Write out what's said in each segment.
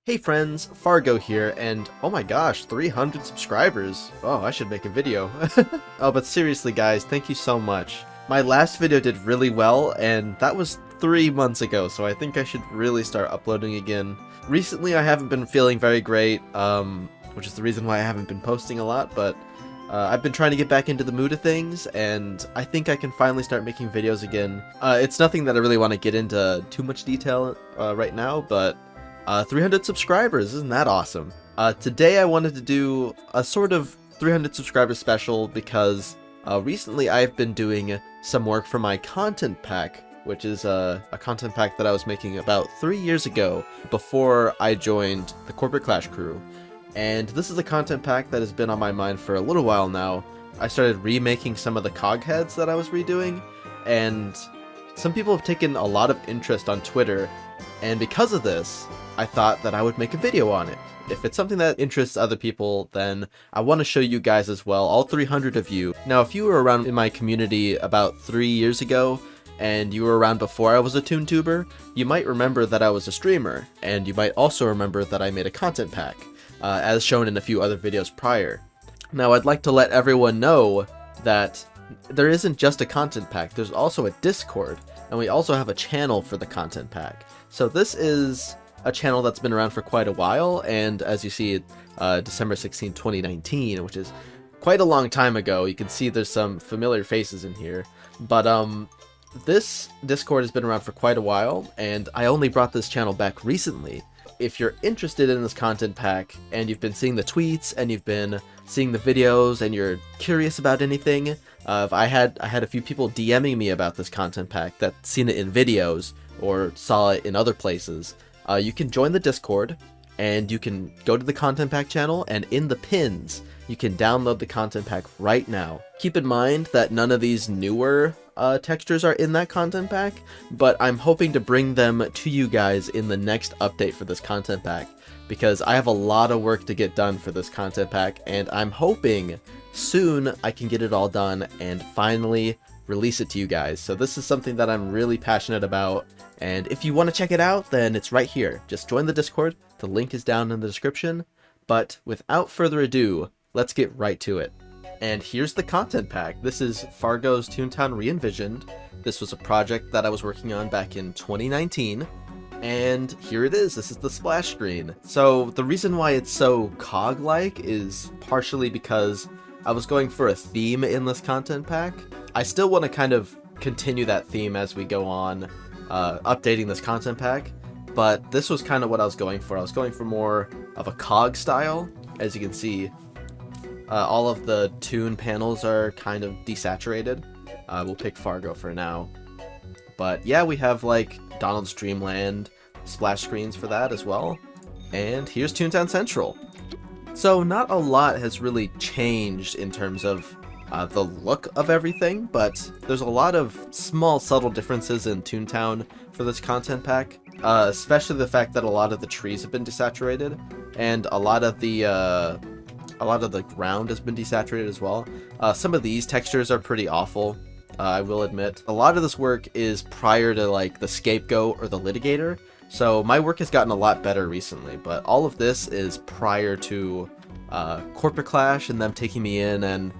Hey friends, Fargo here, and oh my gosh, 300 subscribers! Oh, I should make a video. Oh, but seriously guys, thank you so much. My last video did really well, and that was 3 months ago, so I think I should really start uploading again. Recently I haven't been feeling very great, which is the reason why I haven't been posting a lot, but I've been trying to get back into the mood of things, and I think I can finally start making videos again. It's nothing that I really want to get into too much detail right now, but 300 subscribers, isn't that awesome? Today I wanted to do a sort of 300 subscribers special because recently I've been doing some work for my content pack, which is a content pack that I was making about 3 years ago before I joined the Corporate Clash crew. And this is a content pack that has been on my mind for a little while now. I started remaking some of the cog heads that I was redoing, and some people have taken a lot of interest on Twitter, and because of this, I thought that I would make a video on it. If it's something that interests other people, then I want to show you guys as well, all 300 of you. Now, if you were around in my community about 3 years ago, and you were around before I was a ToonTuber, you might remember that I was a streamer, and you might also remember that I made a content pack, as shown in a few other videos prior. Now, I'd like to let everyone know that there isn't just a content pack, there's also a Discord, and we also have a channel for the content pack. So this is a channel that's been around for quite a while, and as you see, December 16, 2019, which is quite a long time ago. You can see there's some familiar faces in here, but this Discord has been around for quite a while, and I only brought this channel back recently. If you're interested in this content pack, and you've been seeing the tweets, and you've been seeing the videos, and you're curious about anything, I had a few people DMing me about this content pack that seen it in videos, or saw it in other places. You can join the Discord, and you can go to the content pack channel, and in the pins, you can download the content pack right now. Keep in mind that none of these newer textures are in that content pack, but I'm hoping to bring them to you guys in the next update for this content pack, because I have a lot of work to get done for this content pack, and I'm hoping soon I can get it all done and finally release it to you guys. So this is something that I'm really passionate about, and if you want to check it out, then it's right here. Just join the Discord, the link is down in the description. But without further ado, let's get right to it. And here's the content pack. This is Fargo's Toontown Re-Envisioned. This was a project that I was working on back in 2019, and here it is. This is the splash screen. So the reason why it's so cog-like is partially because I was going for a theme in this content pack. I still want to kind of continue that theme as we go on, updating this content pack, but this was kind of what I was going for. I was going for more of a cog style. As you can see, all of the toon panels are kind of desaturated. We'll pick Fargo for now. But yeah, we have like Donald's Dreamland splash screens for that as well. And here's Toontown Central. So not a lot has really changed in terms of the look of everything, but there's a lot of small subtle differences in Toontown for this content pack, especially the fact that a lot of the trees have been desaturated, and a lot of the ground has been desaturated as well. Some of these textures are pretty awful, I will admit. A lot of this work is prior to like the Scapegoat or the Litigator, so my work has gotten a lot better recently, but all of this is prior to Corporate Clash and them taking me in, and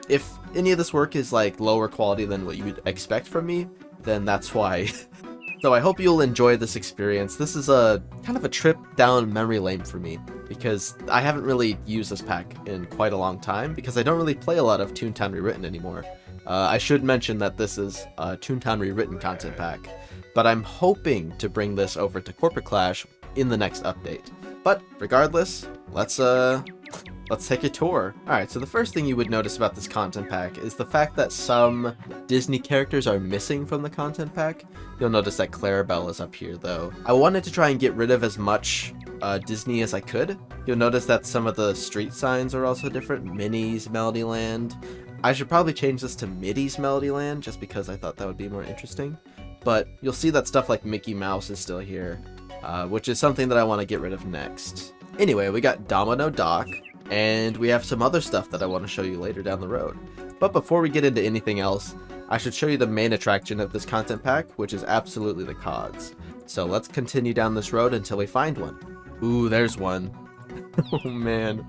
if any of this work is like lower quality than what you would expect from me, then that's why. So I hope you'll enjoy this experience. This is a kind of a trip down memory lane for me, because I haven't really used this pack in quite a long time, because I don't really play a lot of Toontown Rewritten anymore. I should mention that this is a Toontown Rewritten content pack, but I'm hoping to bring this over to Corporate Clash in the next update. But regardless, let's take a tour. Alright, so the first thing you would notice about this content pack is the fact that some Disney characters are missing from the content pack. You'll notice that Clarabelle is up here though. I wanted to try and get rid of as much Disney as I could. You'll notice that some of the street signs are also different. Minnie's Melodyland. I should probably change this to Midi's Melodyland just because I thought that would be more interesting. But you'll see that stuff like Mickey Mouse is still here, which is something that I want to get rid of next. Anyway, we got Domino Dock, and we have some other stuff that I want to show you later down the road. But before we get into anything else, I should show you the main attraction of this content pack, which is absolutely the cogs. So let's continue down this road until we find one. Ooh, there's one. Oh man.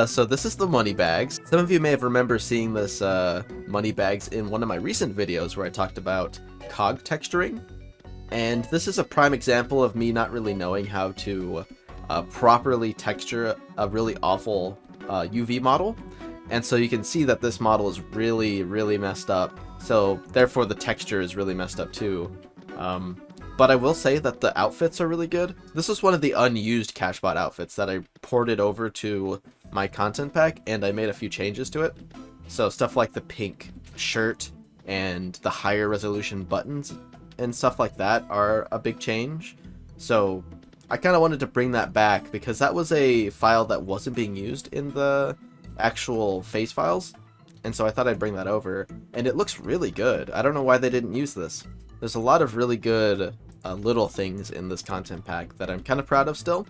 So this is the money bags. Some of you may have remember seeing this money bags in one of my recent videos where I talked about cog texturing. And this is a prime example of me not really knowing how to properly texture a really awful UV model. And so you can see that this model is really, really messed up. So therefore the texture is really messed up too. But I will say that the outfits are really good. This is one of the unused Cashbot outfits that I ported over to my content pack, and I made a few changes to it. So stuff like the pink shirt and the higher resolution buttons and stuff like that are a big change. So I kind of wanted to bring that back because that was a file that wasn't being used in the actual face files. And so I thought I'd bring that over, and it looks really good. I don't know why they didn't use this. There's a lot of really good little things in this content pack that I'm kind of proud of still,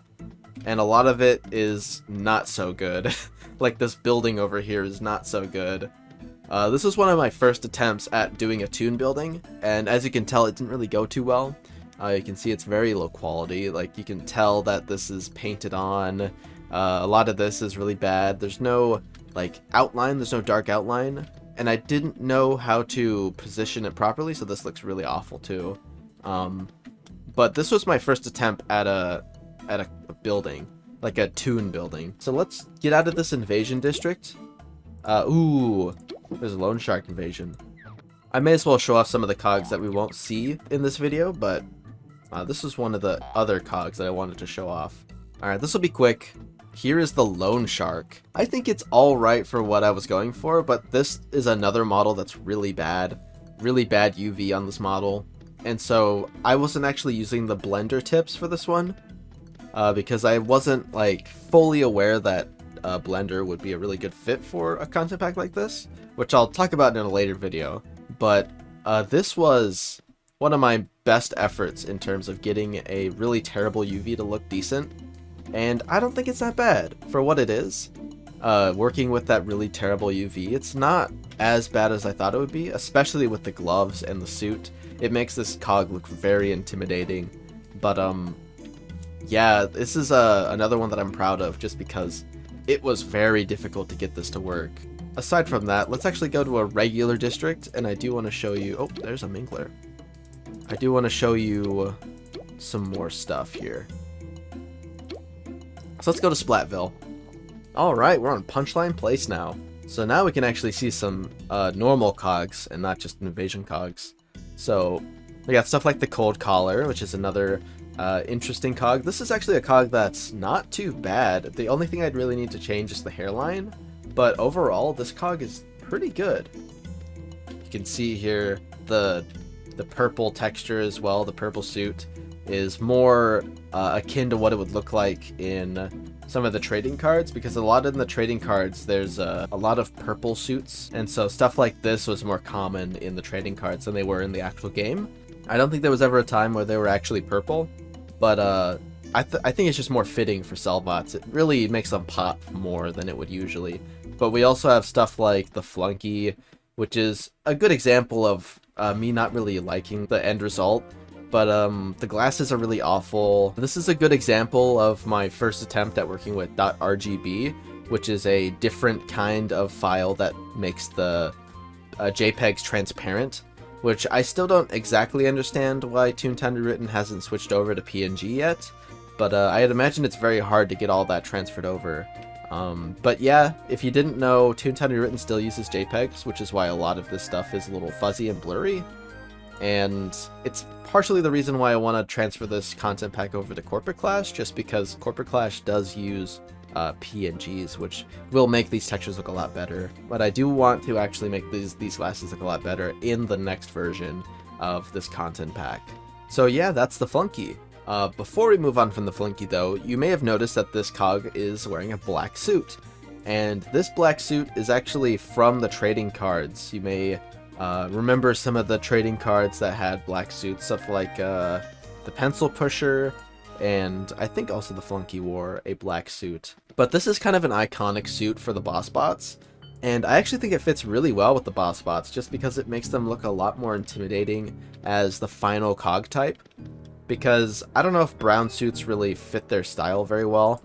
and a lot of it is not so good. Like this building over here is not so good. This was one of my first attempts at doing a toon building, and as you can tell, it didn't really go too well. You can see it's very low quality. Like you can tell that this is painted on. A lot of this is really bad. There's no like outline, there's no dark outline, and I didn't know how to position it properly, so this looks really awful too. But this was my first attempt at a building, like a toon building. So let's get out of this invasion district. Ooh, there's a loan shark invasion. I may as well show off some of the cogs that we won't see in this video, but this is one of the other cogs that I wanted to show off. Alright, this will be quick. Here is the loan shark. I think it's alright for what I was going for, but this is another model that's really bad. Really bad UV on this model. And so I wasn't actually using the blender tips for this one because I wasn't like fully aware that Blender would be a really good fit for a content pack like this, which I'll talk about in a later video. But this was one of my best efforts in terms of getting a really terrible UV to look decent, and I don't think it's that bad for what it is. Working with that really terrible UV, it's not as bad as I thought it would be, especially with the gloves and the suit. It makes this cog look very intimidating. But yeah, this is another one that I'm proud of just because it was very difficult to get this to work. Aside from that, let's actually go to a regular district, and I do want to show you... Oh, there's a Mingler. I do want to show you some more stuff here. So let's go to Splatville. Alright, we're on Punchline Place now. So now we can actually see some normal cogs and not just invasion cogs. So we got stuff like the Cold Collar, which is another interesting cog. This is actually a cog that's not too bad. The only thing I'd really need to change is the hairline. But overall, this cog is pretty good. You can see here the purple texture as well. The purple suit is more akin to what it would look like in some of the trading cards, because a lot in the trading cards there's a lot of purple suits, and so stuff like this was more common in the trading cards than they were in the actual game. I don't think there was ever a time where they were actually purple, but I think it's just more fitting for Cellbots. It really makes them pop more than it would usually. But we also have stuff like the Flunky, which is a good example of me not really liking the end result. But the glasses are really awful. This is a good example of my first attempt at working with .rgb, which is a different kind of file that makes the JPEGs transparent, which I still don't exactly understand why Toontown Rewritten hasn't switched over to PNG yet, but I'd imagine it's very hard to get all that transferred over. But yeah, if you didn't know, Toontown Rewritten still uses JPEGs, which is why a lot of this stuff is a little fuzzy and blurry. And it's partially the reason why I want to transfer this content pack over to Corporate Clash, just because Corporate Clash does use PNGs, which will make these textures look a lot better. But I do want to actually make these glasses look a lot better in the next version of this content pack. So yeah, that's the Flunky. Before we move on from the Flunky though, you may have noticed that this cog is wearing a black suit. And this black suit is actually from the trading cards. You may remember some of the trading cards that had black suits, stuff like the Pencil Pusher, and I think also the Flunky wore a black suit. But this is kind of an iconic suit for the boss bots, and I actually think it fits really well with the boss bots just because it makes them look a lot more intimidating as the final cog type. because I don't know if brown suits really fit their style very well,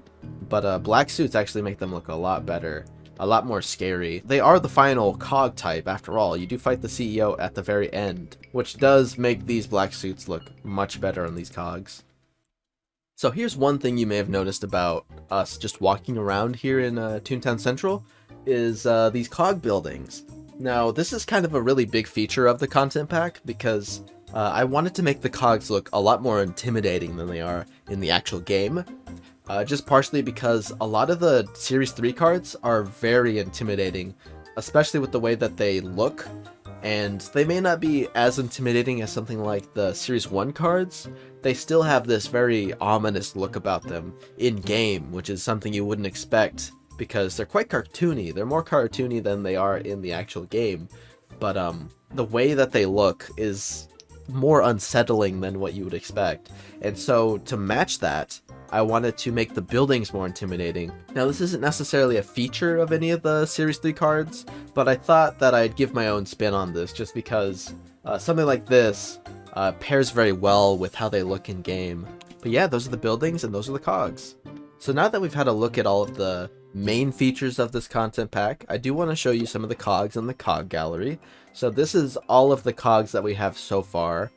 but black suits actually make them look a lot better, a lot more scary. They are the final cog type after all. You do fight the CEO at the very end, which does make these black suits look much better on these cogs. So here's one thing you may have noticed about us just walking around here in Toontown Central, is these cog buildings. Now this is kind of a really big feature of the content pack, because I wanted to make the cogs look a lot more intimidating than they are in the actual game. Just partially because a lot of the Series 3 cards are very intimidating, especially with the way that they look, and they may not be as intimidating as something like the Series 1 cards. They still have this very ominous look about them in-game, which is something you wouldn't expect, because they're quite cartoony. They're more cartoony than they are in the actual game, but the way that they look is more unsettling than what you would expect. And so to match that, I wanted to make the buildings more intimidating. Now this isn't necessarily a feature of any of the Series 3 cards, but I thought that I'd give my own spin on this just because something like this pairs very well with how they look in game. But yeah, those are the buildings and those are the cogs. So now that we've had a look at all of the main features of this content pack, I do want to show you some of the cogs in the cog gallery. So this is all of the cogs that we have so far.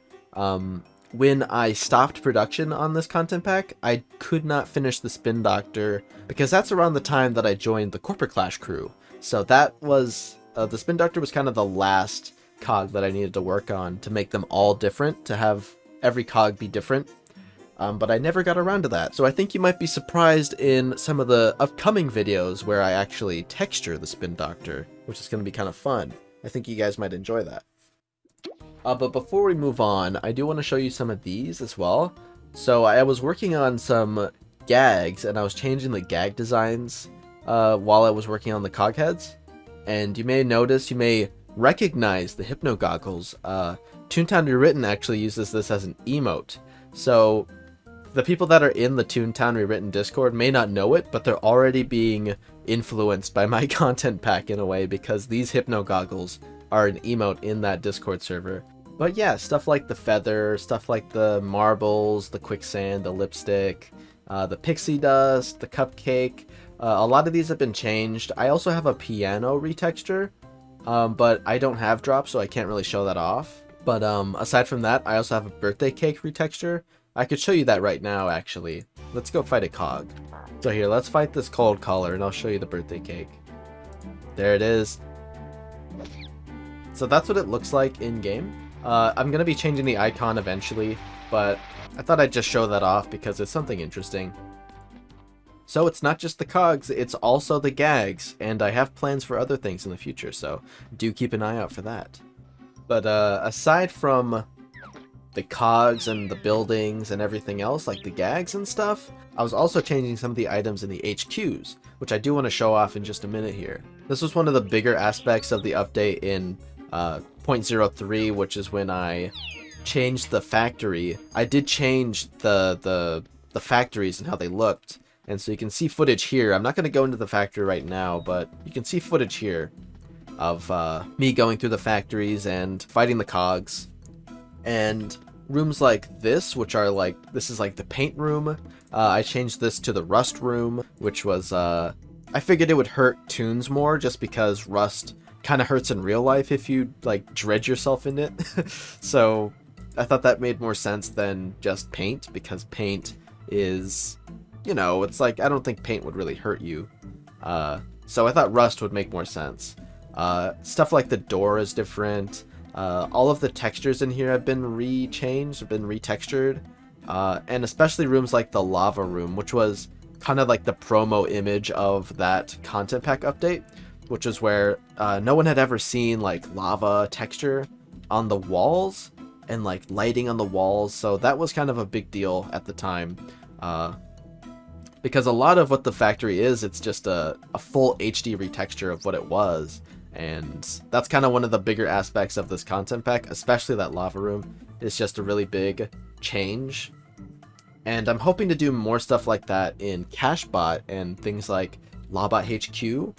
When I stopped production on this content pack, I could not finish the Spin Doctor, because that's around the time that I joined the Corporate Clash crew. So that was, the Spin Doctor was kind of the last cog that I needed to work on to make them all different, to have every cog be different. But I never got around to that. So I think you might be surprised in some of the upcoming videos where I actually texture the Spin Doctor, which is going to be kind of fun. I think you guys might enjoy that. But before we move on, I do want to show you some of these as well. So I was working on some gags, and I was changing the gag designs while I was working on the cog heads. And you may notice, you may recognize the Hypno Goggles. Toontown Rewritten actually uses this as an emote. So the people that are in the Toontown Rewritten Discord may not know it, but they're already being influenced by my content pack in a way, because these Hypno Goggles are an emote in that Discord server. But yeah, stuff like the feather, stuff like the marbles, the quicksand, the lipstick, the pixie dust, the cupcake, a lot of these have been changed. I also have a piano retexture, but I don't have drops, so I can't really show that off. But aside from that, I also have a birthday cake retexture. I could show you that right now, actually. Let's go fight a cog. So here, let's fight this cold collar, and I'll show you the birthday cake. There it is. So that's what it looks like in-game. I'm going to be changing the icon eventually, but I thought I'd just show that off because it's something interesting. So it's not just the cogs, it's also the gags, and I have plans for other things in the future, so do keep an eye out for that. But aside from the cogs and the buildings and everything else, like the gags and stuff, I was also changing some of the items in the HQs, which I do want to show off in just a minute here. This was one of the bigger aspects of the update in 0.03, which is when I changed the factory. I did change the factories and how they looked, and so you can see footage here. I'm not going to go into the factory right now, but you can see footage here of me going through the factories and fighting the cogs. And rooms like this, which are like, this is like the paint room. I changed this to the rust room, which was, I figured it would hurt tunes more just because rust kind of hurts in real life if you like dredge yourself in it. So I thought that made more sense than just paint, because paint is, you know, it's like, I don't think paint would really hurt you. So I thought rust would make more sense. Stuff like the door is different. All of the textures in here have been rechanged, have been retextured, and especially rooms like the lava room, which was kind of like the promo image of that content pack update, which is where no one had ever seen like lava texture on the walls and like lighting on the walls, so that was kind of a big deal at the time, because a lot of what the factory is, it's just a full HD retexture of what it was. And that's kind of one of the bigger aspects of this content pack, especially that lava room. It's just a really big change. And I'm hoping to do more stuff like that in Cashbot and things like Lawbot HQ.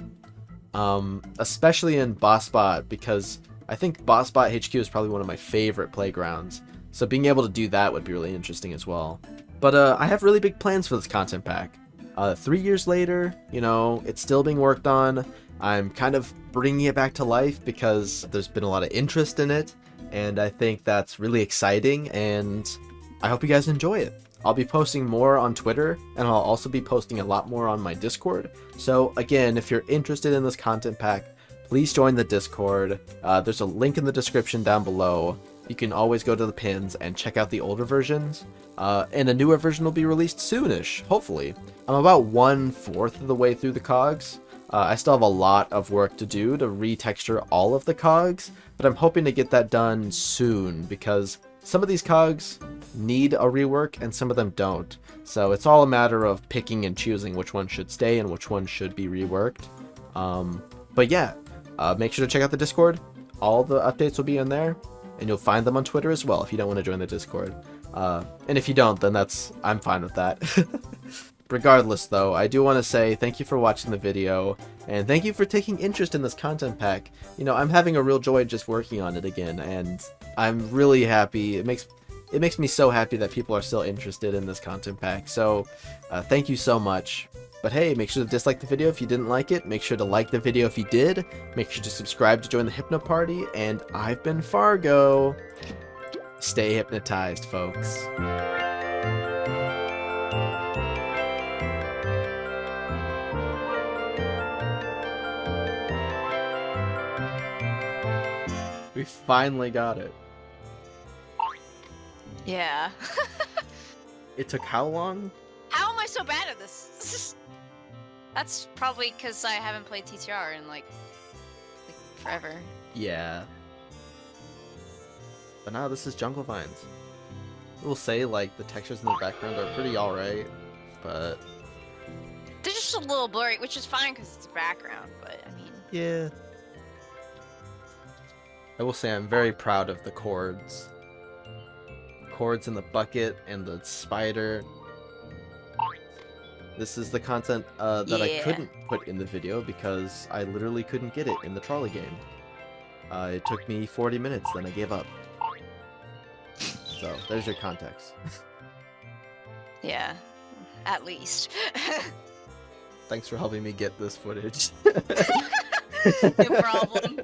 Especially in BossBot, because I think BossBot HQ is probably one of my favorite playgrounds. So being able to do that would be really interesting as well. But I have really big plans for this content pack. 3 years later, you know, it's still being worked on. I'm kind of bringing it back to life because there's been a lot of interest in it, and I think that's really exciting, and I hope you guys enjoy it. I'll be posting more on Twitter, and I'll also be posting a lot more on my Discord. So again, if you're interested in this content pack, please join the Discord. There's a link in the description down below. You can always go to the pins and check out the older versions. And a newer version will be released soonish, hopefully. I'm about 1/4 of the way through the cogs. I still have a lot of work to do to retexture all of the cogs, but I'm hoping to get that done soon because some of these cogs need a rework and some of them don't. So it's all a matter of picking and choosing which one should stay and which one should be reworked. But yeah, make sure to check out the Discord. All the updates will be in there, and you'll find them on Twitter as well if you don't want to join the Discord. And if you don't, then I'm fine with that. Regardless, though, I do want to say thank you for watching the video, and thank you for taking interest in this content pack. You know, I'm having a real joy just working on it again, and I'm really happy. It makes me so happy that people are still interested in this content pack, so thank you so much. But hey, make sure to dislike the video if you didn't like it, make sure to like the video if you did, make sure to subscribe to join the Hypno Party, and I've been Fargo. Stay hypnotized, folks. We finally got it. Yeah. It took how long? How am I so bad at this? That's probably because I haven't played TTR in like forever. Yeah. But now this is Jungle Vines. We'll say like the textures in the background are pretty alright, but they're just a little blurry, which is fine because it's a background, but I mean... Yeah. I will say I'm very proud of the chords. Chords in the bucket and the spider. This is the content that I couldn't put in the video because I literally couldn't get it in the trolley game. It took me 40 minutes, then I gave up. So, there's your context. Yeah, at least. Thanks for helping me get this footage. No problem.